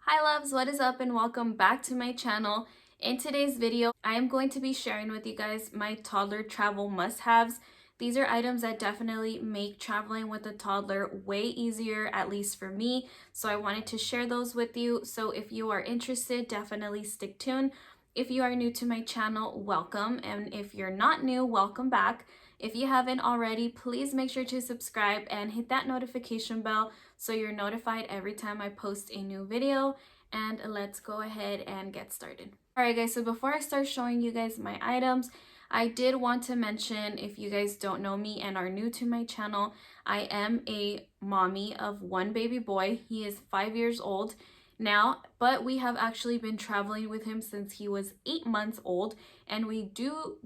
Hi loves, what is up and welcome back to my channel. In today's video, I am going to be sharing with you guys my toddler travel must-haves. These are items that definitely make traveling with a toddler way easier, at least for me. So I wanted to share those with you. So if you are interested, definitely stick tuned. If you are new to my channel, welcome. And if you're not new, welcome back. If you haven't already, please make sure to subscribe and hit that notification bell so you're notified every time I post a new video. And let's go ahead and get started. Alright guys, so before I start showing you guys my items, I did want to mention, if you guys don't know me and are new to my channel, I am a mommy of one baby boy. He is 5 years old now, but we have actually been traveling with him since he was 8 months old, and we do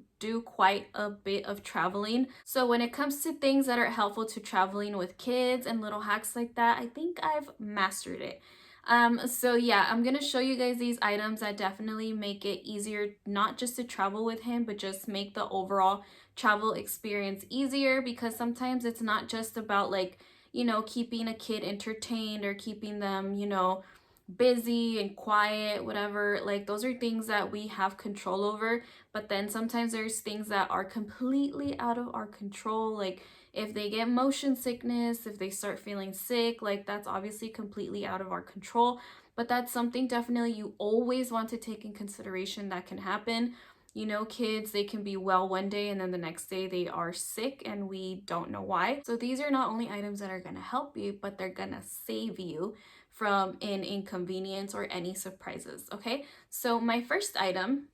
quite a bit of traveling. So when it comes to things that are helpful to traveling with kids and little hacks like that, I think I've mastered it. So yeah, I'm gonna show you guys these items that definitely make it easier, not just to travel with him, but just make the overall travel experience easier, because sometimes it's not just about, like, keeping a kid entertained or keeping them, busy and quiet, whatever. Like, those are things that we have control over, but then sometimes there's things that are completely out of our control, like if they get motion sickness, if they start feeling sick, like that's obviously completely out of our control, but that's something definitely you always want to take in consideration that can happen. Kids, they can be well one day and then the next day they are sick and we don't know why. So these are not only items that are going to help you, but they're going to save you from an inconvenience or any surprises. Okay, so my first item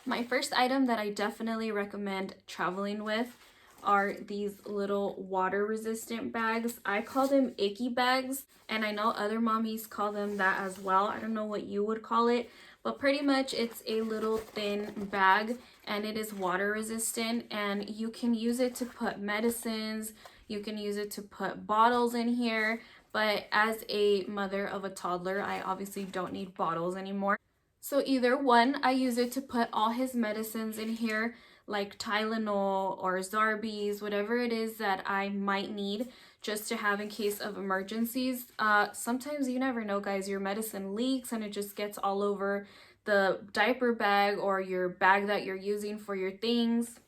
that I definitely recommend traveling with are these little water resistant bags. I call them Icky Bags, and I know other mommies call them that as well. I don't know what you would call it, but pretty much it's a little thin bag and it is water resistant, and you can use it to put medicines, you can use it to put bottles in here. But as a mother of a toddler, I obviously don't need bottles anymore. So either one, I use it to put all his medicines in here, like Tylenol or Zarbee's, whatever it is that I might need just to have in case of emergencies. Sometimes you never know, guys, your medicine leaks and it just gets all over the diaper bag or your bag that you're using for your things.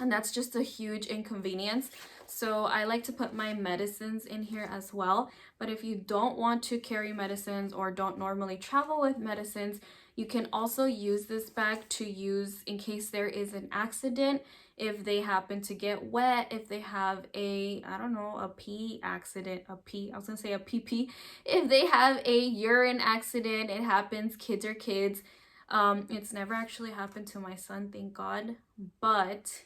And that's just a huge inconvenience. So I like to put my medicines in here as well. But if you don't want to carry medicines or don't normally travel with medicines, you can also use this bag to use in case there is an accident, if they happen to get wet, if they have a, I don't know, a pee accident, I was gonna say a pee, if they have a urine accident. It happens, kids are kids. It's never actually happened to my son, thank God, but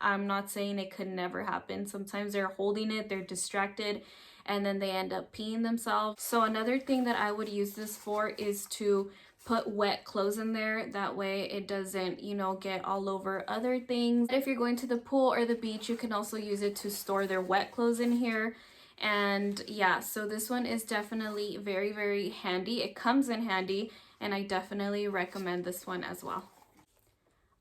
I'm not saying it could never happen. Sometimes they're holding it, they're distracted, and then they end up peeing themselves. So another thing that I would use this for is to put wet clothes in there. That way it doesn't, get all over other things. If you're going to the pool or the beach, you can also use it to store their wet clothes in here. And yeah, so this one is definitely very, very handy. It comes in handy, and I definitely recommend this one as well.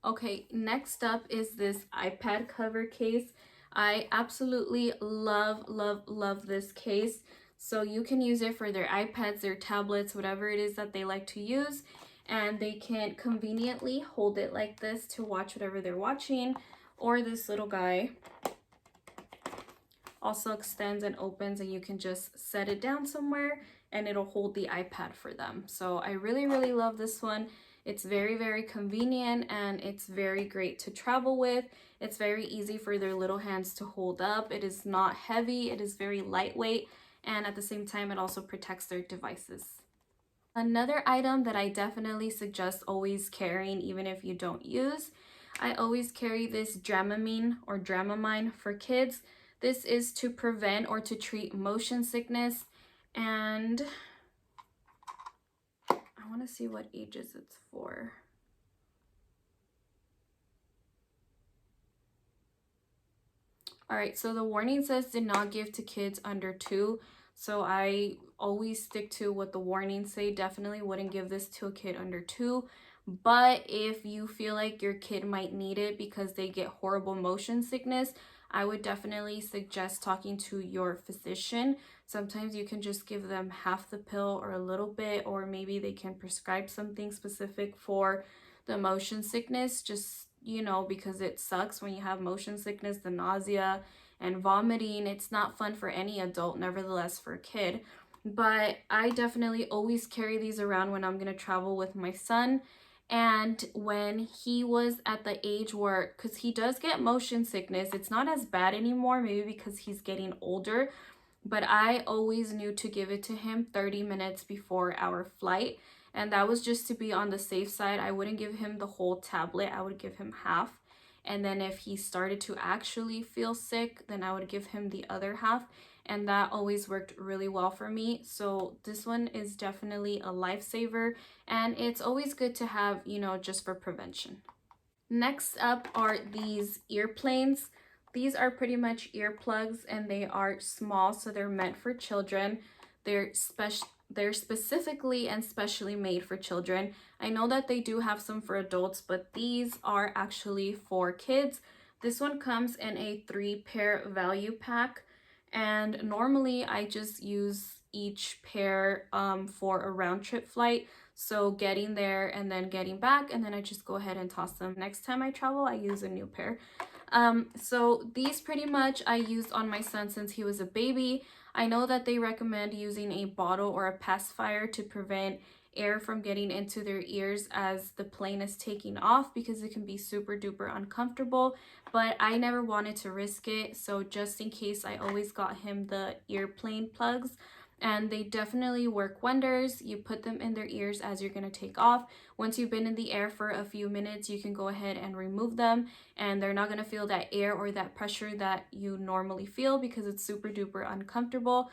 Okay, next up is this iPad cover case. I absolutely love, love, love this case. So you can use it for their iPads, their tablets, whatever it is that they like to use. And they can conveniently hold it like this to watch whatever they're watching. Or this little guy also extends and opens, and you can just set it down somewhere and it'll hold the iPad for them. So I really, really love this one. It's very, very convenient, and it's very great to travel with. It's very easy for their little hands to hold up. It is not heavy, it is very lightweight, and at the same time it also protects their devices. Another item that I definitely suggest always carrying, even if you don't use, I always carry this Dramamine or Dramamine for kids. This is to prevent or to treat motion sickness, and I want to see what ages it's for. All right, so the warning says do not give to kids under 2. So I always stick to what the warnings say. Definitely wouldn't give this to a kid under 2. But if you feel like your kid might need it because they get horrible motion sickness, I would definitely suggest talking to your physician Sometimes you can just give them half the pill or a little bit, or maybe they can prescribe something specific for the motion sickness, just, you know, because it sucks when you have motion sickness, the nausea and vomiting. It's not fun for any adult, nevertheless for a kid. But I definitely always carry these around when I'm going to travel with my son. And when he was at the age where, because he does get motion sickness, it's not as bad anymore, maybe because he's getting older, but I always knew to give it to him 30 minutes before our flight. And that was just to be on the safe side. I wouldn't give him the whole tablet, I would give him half. And then if he started to actually feel sick, then I would give him the other half. And that always worked really well for me. So this one is definitely a lifesaver, and it's always good to have, you know, just for prevention. Next up are these earplanes. These are pretty much earplugs, and they are small, so they're meant for children. They're specifically and specially made for children. I know that they do have some for adults, but these are actually for kids. This one comes in a 3-pair value pack, and normally I just use each pair for a round trip flight. So getting there and then getting back, and then I just go ahead and toss them. Next time I travel, I use a new pair. So these pretty much I used on my son since he was a baby. I know that they recommend using a bottle or a pacifier to prevent air from getting into their ears as the plane is taking off, because it can be super duper uncomfortable, but I never wanted to risk it. So just in case, I always got him the earplane plugs, and they definitely work wonders. You put them in their ears as you're going to take off. Once you've been in the air for a few minutes, you can go ahead and remove them, and they're not going to feel that air or that pressure that you normally feel, because it's super duper uncomfortable.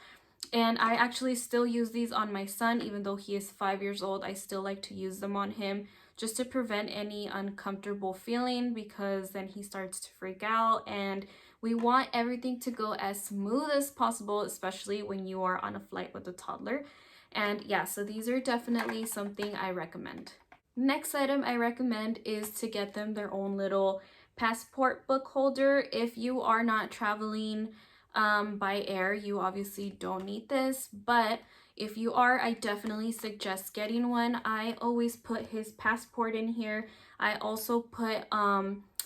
And I actually still use these on my son, even though he is 5 years old. I still like to use them on him just to prevent any uncomfortable feeling, because then he starts to freak out, and we want everything to go as smooth as possible, especially when you are on a flight with a toddler. And yeah, so these are definitely something I recommend. Next item I recommend is to get them their own little passport book holder. If you are not traveling by air, you obviously don't need this, but if you are, I definitely suggest getting one. I always put his passport in here. I also put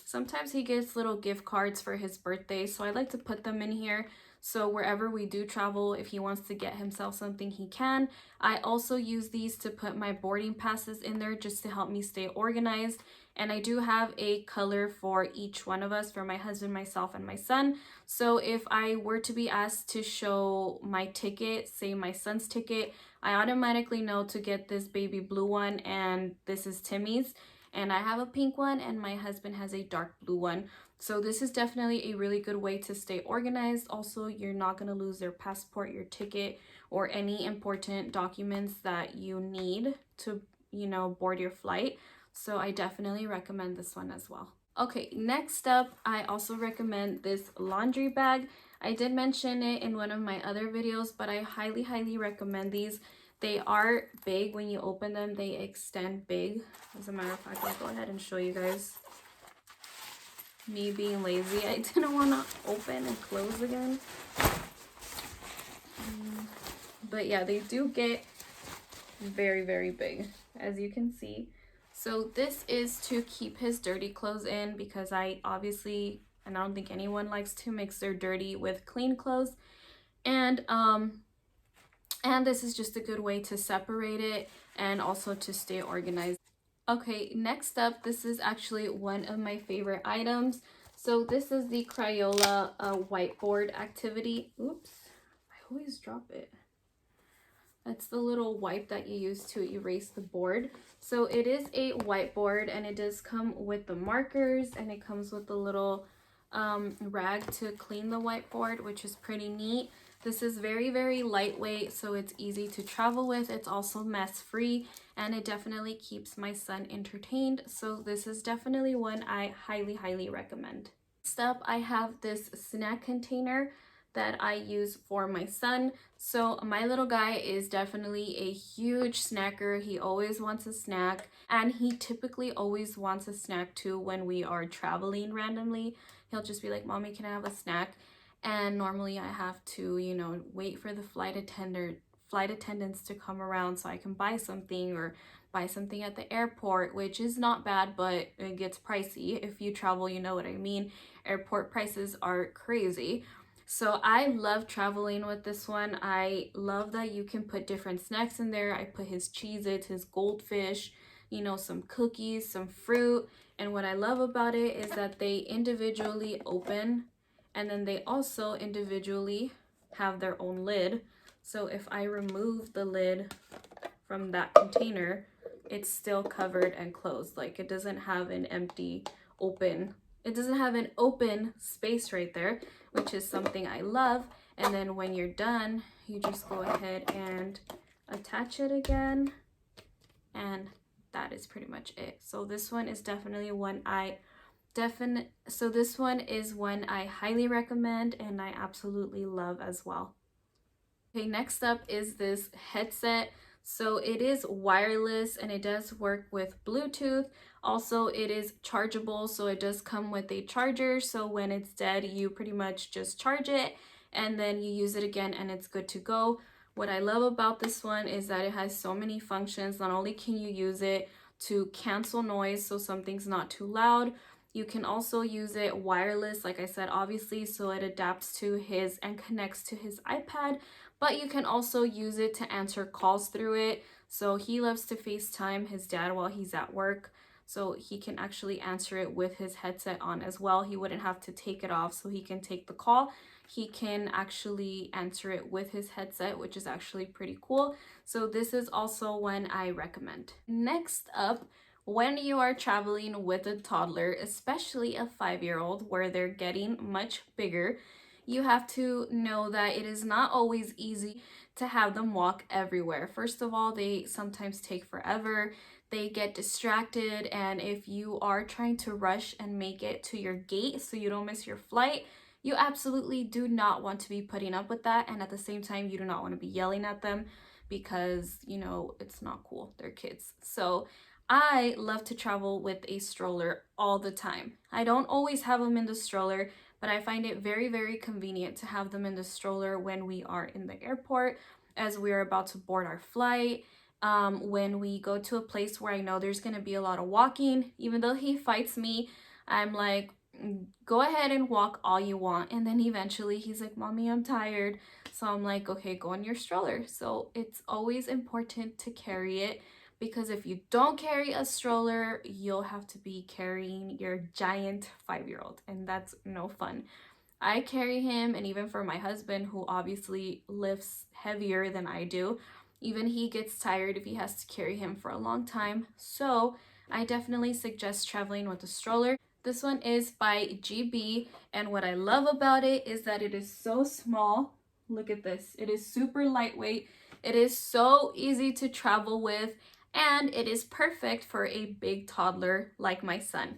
sometimes he gets little gift cards for his birthday, so I like to put them in here, so wherever we do travel, if he wants to get himself something, he can. I also use these to put my boarding passes in there, just to help me stay organized. And I do have a color for each one of us, for my husband, myself, and my son. So if I were to be asked to show my ticket, say my son's ticket, I automatically know to get this baby blue one, and this is Timmy's. And I have a pink one, and my husband has a dark blue one. So this is definitely a really good way to stay organized. Also, you're not going to lose their passport, your ticket, or any important documents that you need to, you know, board your flight. So I definitely recommend this one as well. Okay, next up, I also recommend this laundry bag. I did mention it in one of my other videos, but I highly, highly recommend these. They are big. When you open them, they extend big. As a matter of fact, I'll go ahead and show you guys. Me being lazy, I didn't want to open and close again. But yeah, they do get very, very big, as you can see. So this is to keep his dirty clothes in, because I obviously, and I don't think anyone likes to mix their dirty with clean clothes. And this is just a good way to separate it and also to stay organized. Okay, next up, this is actually one of my favorite items. So this is the Crayola whiteboard activity. Oops, I always drop it. That's the little wipe that you use to erase the board. So it is a whiteboard, and it does come with the markers, and it comes with the little rag to clean the whiteboard, which is pretty neat. This is very, very lightweight, so it's easy to travel with. It's also mess free, and it definitely keeps my son entertained. So this is definitely one I highly, highly recommend. Next up, I have this snack container that I use for my son. So my little guy is definitely a huge snacker. He always wants a snack, and he typically always wants a snack too when we are traveling randomly. He'll just be like, "Mommy, can I have a snack?" and normally I have to, you know, wait for the flight attendants to come around so I can buy something, or buy something at the airport, which is not bad, but it gets pricey. If you travel, you know what I mean. Airport prices are crazy. So I love traveling with this one. I love that you can put different snacks in there. I put his Cheez-Its, his goldfish, you know, some cookies, some fruit. And what I love about it is that they individually open, and then they also individually have their own lid. So if I remove the lid from that container, it's still covered and closed. Like, it doesn't have an empty open, it doesn't have an open space right there, which is something I love. And then when you're done, you just go ahead and attach it again, and that is pretty much it. So this one is definitely one this one is one I highly recommend and I absolutely love as well. Okay, next up is this headset. So it is wireless and it does work with Bluetooth. Also, it is chargeable, so it does come with a charger. So when it's dead, you pretty much just charge it and then you use it again and it's good to go. What I love about this one is that it has so many functions. Not only can you use it to cancel noise, so something's not too loud, you can also use it wireless, like I said, obviously, so it adapts to his and connects to his iPad, but you can also use it to answer calls through it. So he loves to FaceTime his dad while he's at work, so he can actually answer it with his headset on as well. He wouldn't have to take it off, so he can take the call. He can actually answer it with his headset, which is actually pretty cool. So this is also one I recommend. Next up, when you are traveling with a toddler, especially a 5-year-old, where they're getting much bigger, you have to know that it is not always easy to have them walk everywhere. First of all, they sometimes take forever, they get distracted, and if you are trying to rush and make it to your gate so you don't miss your flight, you absolutely do not want to be putting up with that. And at the same time, you do not want to be yelling at them because, you know, it's not cool. They're kids. So I love to travel with a stroller all the time. I don't always have them in the stroller, but I find it very, very convenient to have them in the stroller when we are in the airport, as we are about to board our flight. When we go to a place where I know there's going to be a lot of walking, even though he fights me, I'm like, go ahead and walk all you want. And then eventually he's like, Mommy, I'm tired. So I'm like, okay, go in your stroller. So it's always important to carry it, because if you don't carry a stroller, you'll have to be carrying your giant 5-year-old, and that's no fun. I carry him, and even for my husband, who obviously lifts heavier than I do, even he gets tired if he has to carry him for a long time. So I definitely suggest traveling with a stroller. This one is by GB, and what I love about it is that it is so small. Look at this. It is super lightweight. It is so easy to travel with, and it is perfect for a big toddler like my son.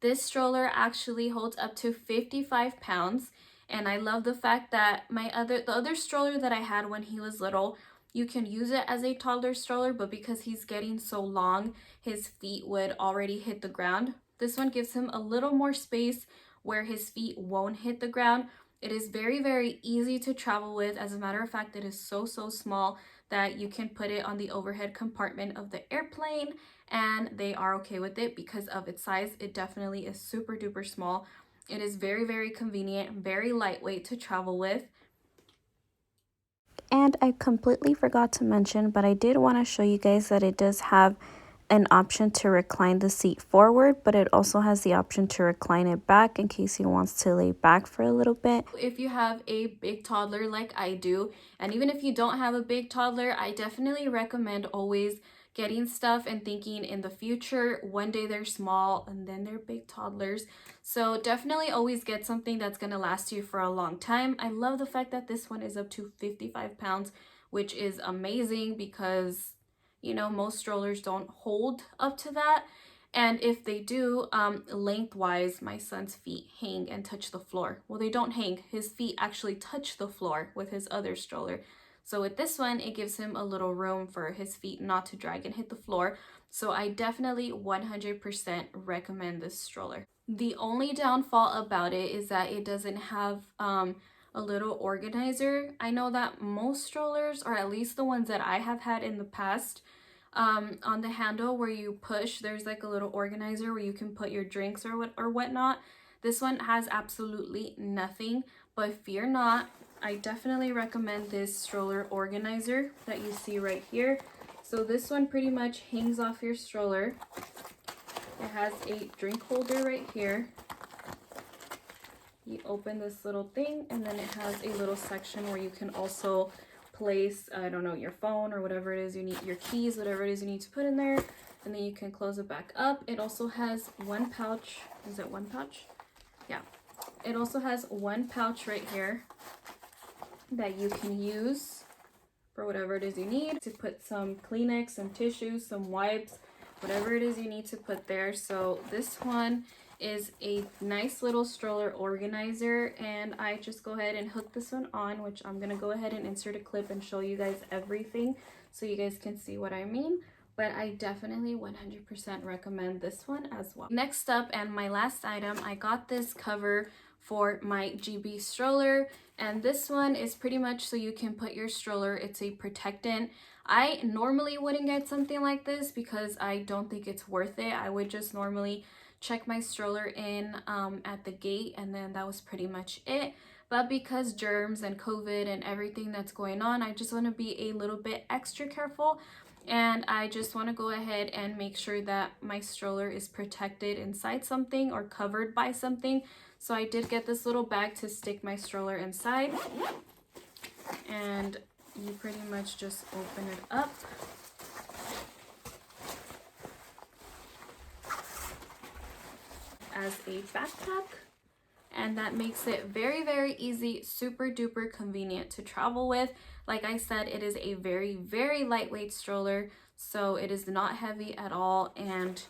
This stroller actually holds up to 55 pounds, and I love the fact that the other stroller that I had when he was little, you can use it as a toddler stroller, but because he's getting so long, his feet would already hit the ground. This one gives him a little more space where his feet won't hit the ground. It is very, very easy to travel with. As a matter of fact, it is so small that you can put it on the overhead compartment of the airplane, and they are okay with it because of its size. It definitely is super duper small. It is very, very convenient, very lightweight to travel with. And I completely forgot to mention, but I did want to show you guys that it does have an option to recline the seat forward, but it also has the option to recline it back in case he wants to lay back for a little bit. If you have a big toddler like I do, and even if you don't have a big toddler, I definitely recommend always getting stuff and thinking in the future. One day they're small and then they're big toddlers. So definitely always get something that's going to last you for a long time. I love the fact that this one is up to 55 pounds, which is amazing because, you know, most strollers don't hold up to that. And if they do, lengthwise, my son's feet hang and touch the floor. Well, they don't hang. His feet actually touch the floor with his other stroller. So with this one, it gives him a little room for his feet not to drag and hit the floor. So I definitely 100% recommend this stroller. The only downfall about it is that it doesn't have a little organizer. I know that most strollers, or at least the ones that I have had in the past, on the handle where you push, there's like a little organizer where you can put your drinks or whatnot. This one has absolutely nothing, but fear not, I definitely recommend this stroller organizer that you see right here. So this one pretty much hangs off your stroller. It has a drink holder right here. You open this little thing, and then it has a little section where you can also place, I don't know, your phone or whatever it is you need, your keys, whatever it is you need to put in there, and then you can close it back up. It also has one pouch. Is it one pouch? Yeah. It also has one pouch right here that you can use for whatever it is you need, to put some Kleenex, some tissues, some wipes, whatever it is you need to put there. So this one is a nice little stroller organizer, and I just go ahead and hook this one on, which I'm gonna go ahead and insert a clip and show you guys everything so you guys can see what I mean. But I definitely 100% recommend this one as well. Next up, and my last item, I got this cover for my GB stroller, and this one is pretty much so you can put your stroller, it's a protectant. I normally wouldn't get something like this because I don't think it's worth it. I would just normally check my stroller in at the gate, and then that was pretty much it. But because germs and COVID and everything that's going on, I just want to be a little bit extra careful, and I just want to go ahead and make sure that my stroller is protected inside something or covered by something. So I did get this little bag to stick my stroller inside, and you pretty much just open it up. As a backpack, and that makes it very, very easy, super duper convenient to travel with. Like I said, it is a very, very lightweight stroller, so it is not heavy at all, and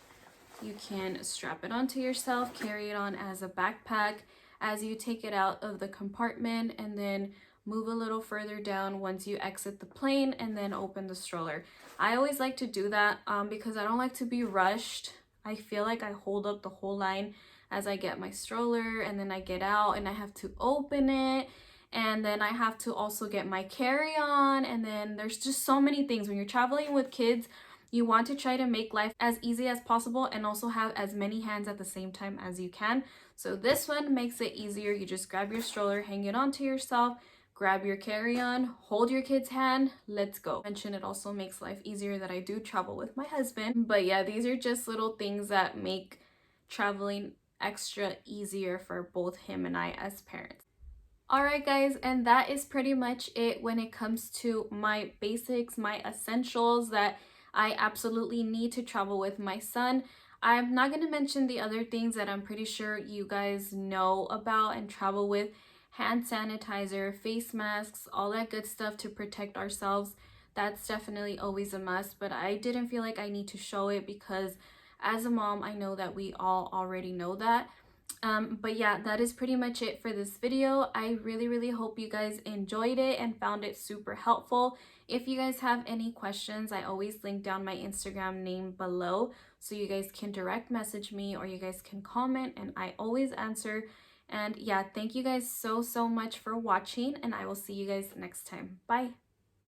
you can strap it onto yourself, carry it on as a backpack as you take it out of the compartment, and then move a little further down once you exit the plane, and then open the stroller. I always like to do that because I don't like to be rushed. I feel like I hold up the whole line as I get my stroller, and then I get out and I have to open it, and then I have to also get my carry-on, and then there's just so many things. When you're traveling with kids, you want to try to make life as easy as possible and also have as many hands at the same time as you can. So this one makes it easier. You just grab your stroller, hang it onto yourself, grab your carry-on, hold your kid's hand, let's go. Mention it also makes life easier that I do travel with my husband. But yeah, these are just little things that make traveling extra easier for both him and I as parents. Alright guys, and that is pretty much it when it comes to my basics, my essentials that I absolutely need to travel with my son. I'm not going to mention the other things that I'm pretty sure you guys know about and travel with. Hand sanitizer, face masks, all that good stuff to protect ourselves. That's definitely always a must, but I didn't feel like I need to show it because as a mom, I know that we all already know that. But yeah, that is pretty much it for this video. I really hope you guys enjoyed it and found it super helpful. If you guys have any questions, I always link down my Instagram name below, so you guys can direct message me or you guys can comment, and I always answer. And yeah, thank you guys so much for watching, and I will see you guys next time. Bye.